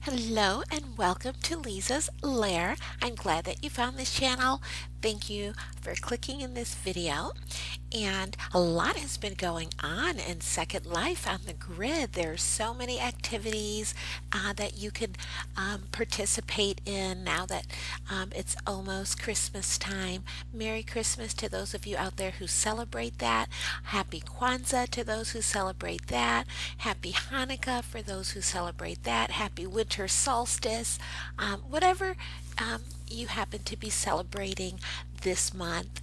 Hello and welcome to Leezah's Lair. I'm glad that you found this channel. Thank you for clicking in this video. And a lot has been going on in Second Life on the grid. There's so many activities that you can participate in now that it's almost Christmas time. Merry Christmas to those of you out there who celebrate that. Happy Kwanzaa to those who celebrate that. Happy Hanukkah for those who celebrate that. Happy winter solstice. Whatever you happen to be celebrating this month.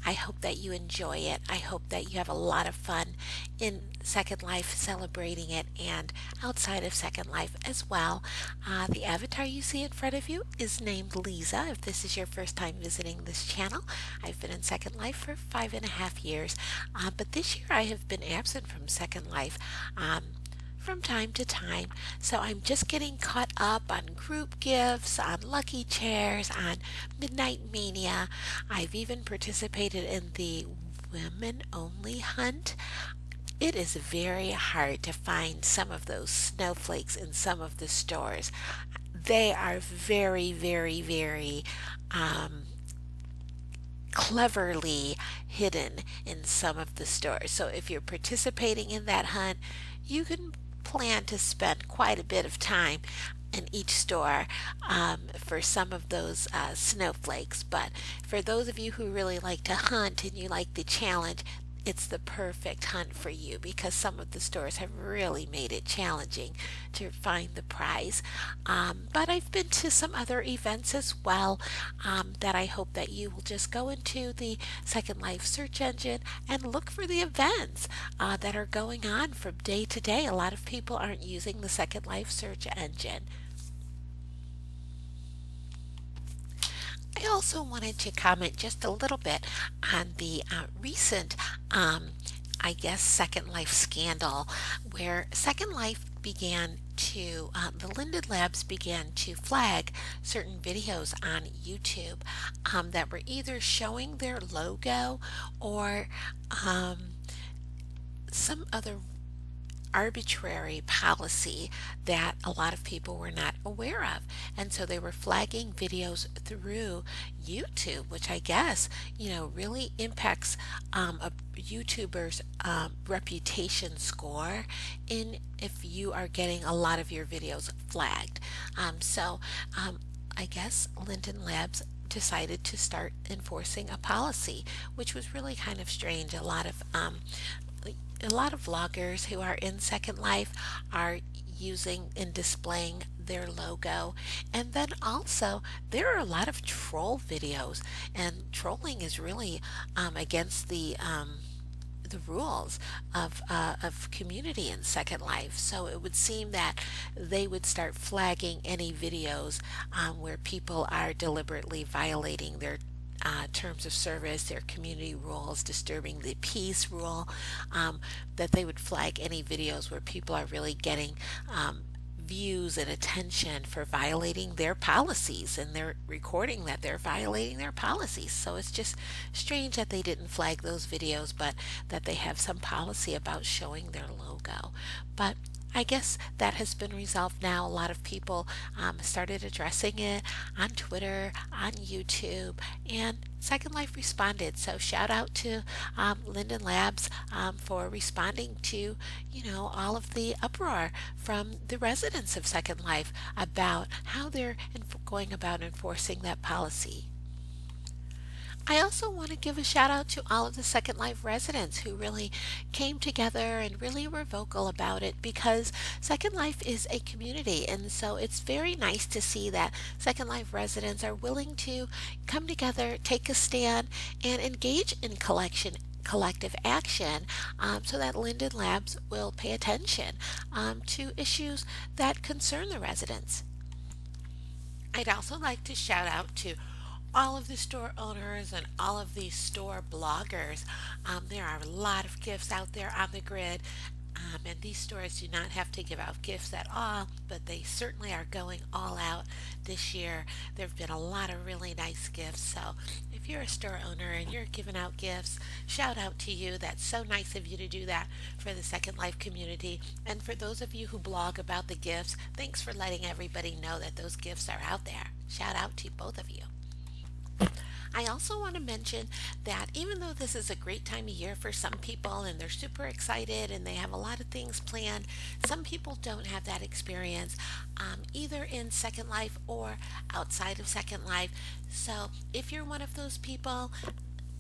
I hope that you enjoy it. I hope that you have a lot of fun in Second Life celebrating it and outside of Second Life as well. The avatar you see in front of you is named Leezah. If this is your first time visiting this channel, I've been in Second Life for 5.5 years, but this year I have been absent from Second Life. From time to time. So I'm just getting caught up on group gifts, on lucky chairs, on Midnight Mania. I've even participated in the women only hunt. It is very hard to find some of those snowflakes in some of the stores. They are very cleverly hidden in some of the stores. So if you're participating in that hunt, you can plan to spend quite a bit of time in each store for some of those snowflakes. But for those of you who really like to hunt and you like the challenge, it's the perfect hunt for you because some of the stores have really made it challenging to find the prize. But I've been to some other events as well that I hope that you will just go into the Second Life search engine and look for the events that are going on from day to day. A lot of people aren't using the Second Life search engine. I also wanted to comment just a little bit on the recent, I guess, Second Life scandal, where Second Life began to, the Linden Labs began to flag certain videos on YouTube that were either showing their logo or some other arbitrary policy that a lot of people were not aware of. And so they were flagging videos through YouTube, which I guess, really impacts a YouTuber's reputation score in if you are getting a lot of your videos flagged. I guess Linden Labs decided to start enforcing a policy, which was really kind of strange. A lot of vloggers who are in Second Life are using and displaying their logo. And then also there are a lot of troll videos, and trolling is really against the rules of community in Second Life. So it would seem that they would start flagging any videos where people are deliberately violating their terms of service, their community rules, disturbing the peace rule, that they would flag any videos where people are really getting views and attention for violating their policies, and they're recording that they're violating their policies. So it's just strange that they didn't flag those videos, but that they have some policy about showing their logo. But I guess that has been resolved now. A lot of people started addressing it on Twitter, on YouTube, and Second Life responded. So shout out to Linden Labs for responding to, all of the uproar from the residents of Second Life about how they're going about enforcing that policy. I also want to give a shout out to all of the Second Life residents who really came together and really were vocal about it, because Second Life is a community, and so it's very nice to see that Second Life residents are willing to come together, take a stand, and engage in collective action so that Linden Labs will pay attention to issues that concern the residents. I'd also like to shout out to all of the store owners and all of the store bloggers. There are a lot of gifts out there on the grid. And these stores do not have to give out gifts at all, but they certainly are going all out this year. There have been a lot of really nice gifts. So if you're a store owner and you're giving out gifts, shout out to you. That's so nice of you to do that for the Second Life community. And for those of you who blog about the gifts, thanks for letting everybody know that those gifts are out there. Shout out to both of you. I also want to mention that even though this is a great time of year for some people and they're super excited and they have a lot of things planned, some people don't have that experience either in Second Life or outside of Second Life. So if you're one of those people,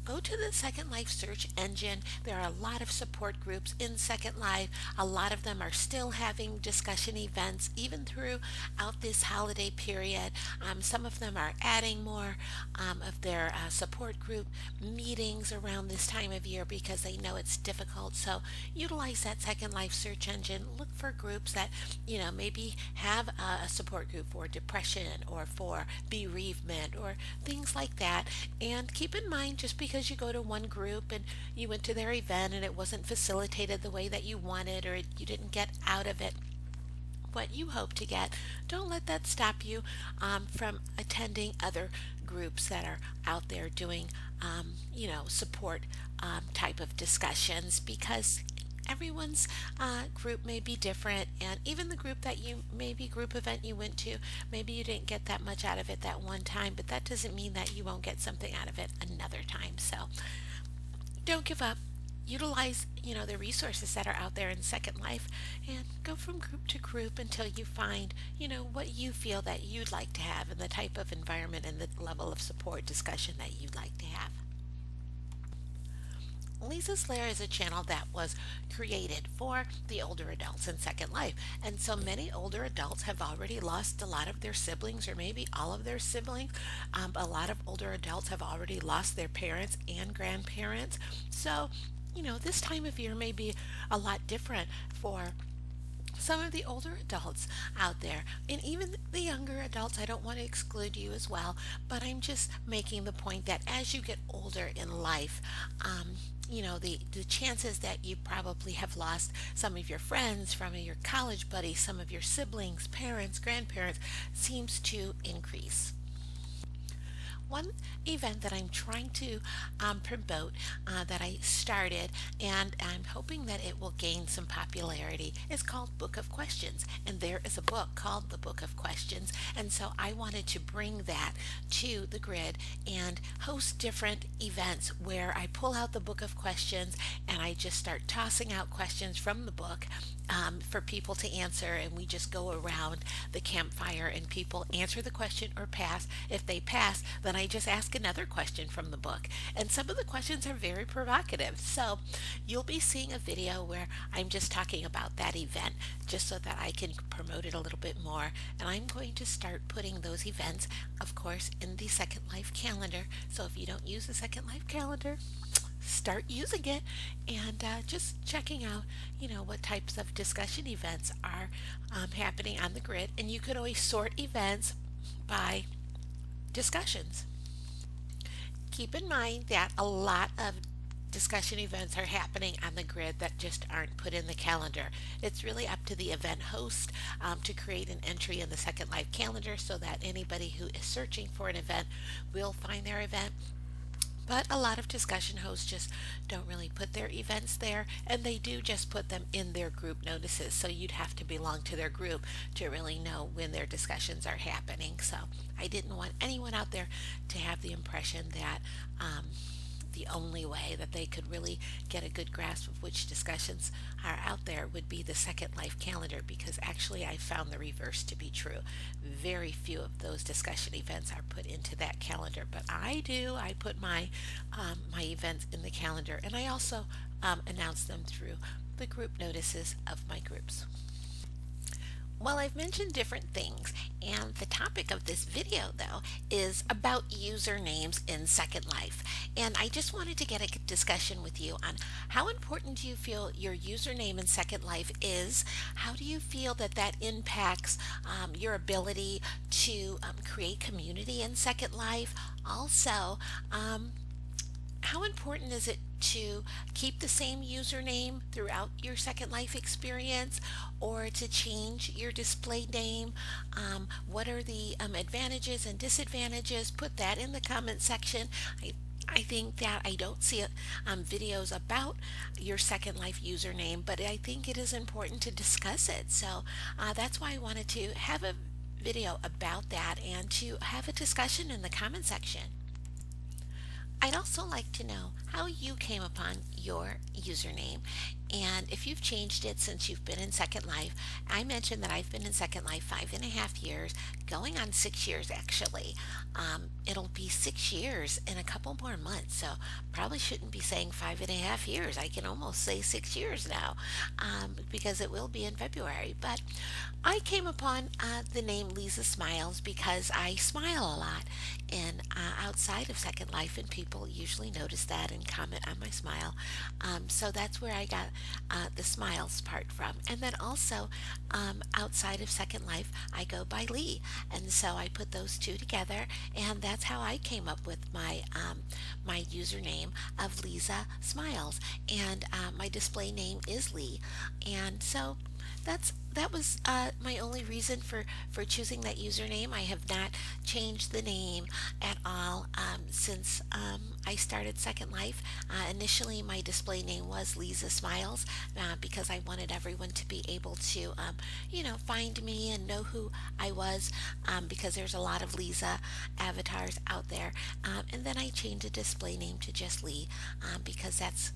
go to the Second Life search engine. There are a lot of support groups in Second Life. A lot of them are still having discussion events even throughout this holiday period. Some of them are adding more of their support group meetings around this time of year because they know it's difficult. So utilize that Second Life search engine. Look for groups that, maybe have a support group for depression or for bereavement or things like that. And keep in mind, just because you go to one group and you went to their event and it wasn't facilitated the way that you wanted or you didn't get out of it what you hope to get, don't let that stop you from attending other groups that are out there doing, support type of discussions because everyone's group may be different, and even the group that you maybe group event you went to, maybe you didn't get that much out of it that one time, but that doesn't mean that you won't get something out of it another time. So don't give up. Utilize, the resources that are out there in Second Life and go from group to group until you find, what you feel that you'd like to have and the type of environment and the level of support discussion that you'd like to have. Leezah's Lair is a channel that was created for the older adults in Second Life. And so many older adults have already lost a lot of their siblings or maybe all of their siblings. A lot of older adults have already lost their parents and grandparents. So, this time of year may be a lot different for some of the older adults out there and even the younger adults. I don't want to exclude you as well, but I'm just making the point that as you get older in life, the chances that you probably have lost some of your friends, from your college buddies, some of your siblings, parents, grandparents seems to increase. One event that I'm trying to promote that I started, and I'm hoping that it will gain some popularity, is called Book of Questions. And there is a book called The Book of Questions. And so I wanted to bring that to the grid and host different events where I pull out the Book of Questions and I just start tossing out questions from the book for people to answer, and we just go around the campfire and people answer the question or pass. If they pass, then I just ask another question from the book, and some of the questions are very provocative. So you'll be seeing a video where I'm just talking about that event just so that I can promote it a little bit more. And I'm going to start putting those events, of course, in the Second Life calendar. So if you don't use the Second Life calendar, start using it and just checking out, what types of discussion events are happening on the grid. And you could always sort events by discussions. Keep in mind that a lot of discussion events are happening on the grid that just aren't put in the calendar. It's really up to the event host to create an entry in the Second Life calendar so that anybody who is searching for an event will find their event. But a lot of discussion hosts just don't really put their events there, and they do just put them in their group notices. So you'd have to belong to their group to really know when their discussions are happening. So I didn't want anyone out there to have the impression that the only way that they could really get a good grasp of which discussions are out there would be the Second Life calendar, because actually I found the reverse to be true. Very few of those discussion events are put into that calendar, but I do. I put my events in the calendar, and I also announce them through the group notices of my groups. Well, I've mentioned different things, and the topic of this video, though, is about usernames in Second Life. And I just wanted to get a discussion with you on how important do you feel your username in Second Life is? How do you feel that that impacts your ability to create community in Second Life? Also, how important is it to keep the same username throughout your Second Life experience, or to change your display name? What are the advantages and disadvantages? Put that in the comment section. I think that I don't see videos about your Second Life username, but I think it is important to discuss it. So that's why I wanted to have a video about that and to have a discussion in the comment section. I'd also like to know how you came upon your username and if you've changed it since you've been in Second Life. I mentioned that I've been in Second Life 5.5 years, going on 6 years actually. It'll be 6 years in a couple more months, so probably shouldn't be saying 5.5 years. I can almost say 6 years now, because it will be in February. But I came upon the name Leezah Smiles because I smile a lot and outside of Second Life, and people usually notice that and comment on my smile. So that's where I got the smiles part from. And then also outside of Second Life, I go by Lee, and so I put those two together, and that's how I came up with my username of Leezah Smiles, and my display name is Lee, and so that was my only reason for choosing that username. I have not changed the name at all since I started Second Life. Initially, my display name was Leezah Smiles because I wanted everyone to be able to, find me and know who I was, because there's a lot of Leezah avatars out there. And then I changed the display name to just Lee because that's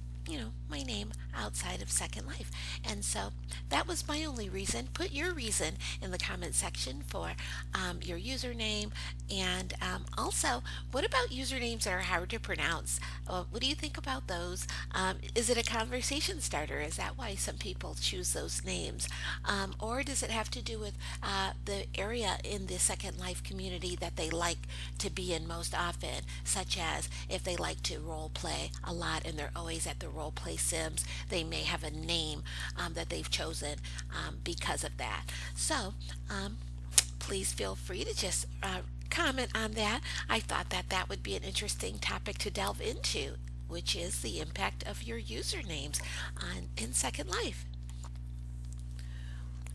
my name outside of Second Life. And so that was my only reason. Put your reason in the comment section for your username. And also, what about usernames that are hard to pronounce? What do you think about those? Is it a conversation starter? Is that why some people choose those names? Or does it have to do with the area in the Second Life community that they like to be in most often, such as if they like to role play a lot and they're always at the role play sims, they may have a name that they've chosen because of that. So please feel free to just comment on that. I thought that would be an interesting topic to delve into, which is the impact of your usernames in Second Life.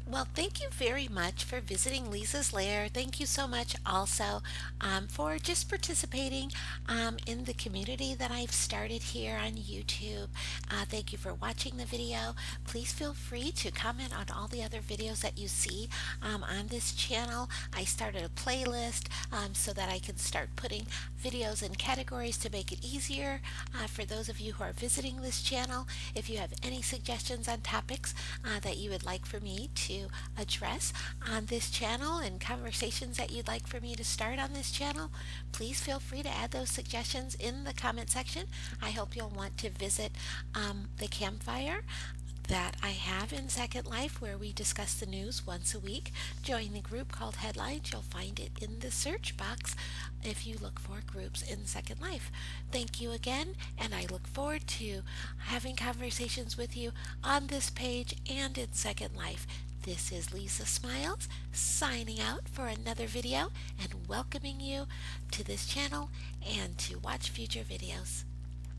Well, thank you very much for visiting Leezah's Lair. Thank you so much also for just participating in the community that I've started here on YouTube. Thank you for watching the video. Please feel free to comment on all the other videos that you see on this channel. I started a playlist so that I can start putting videos in categories to make it easier for those of you who are visiting this channel. If you have any suggestions on topics that you would like for me to address on this channel and conversations that you'd like for me to start on this channel, please feel free to add those suggestions in the comment section. I hope you'll want to visit the campfire that I have in Second Life, where we discuss the news once a week. Join the group called Headlines. You'll find it in the search box if you look for groups in Second Life. Thank you again, and I look forward to having conversations with you on this page and in Second Life. This is Leezah Smiles signing out for another video and welcoming you to this channel and to watch future videos.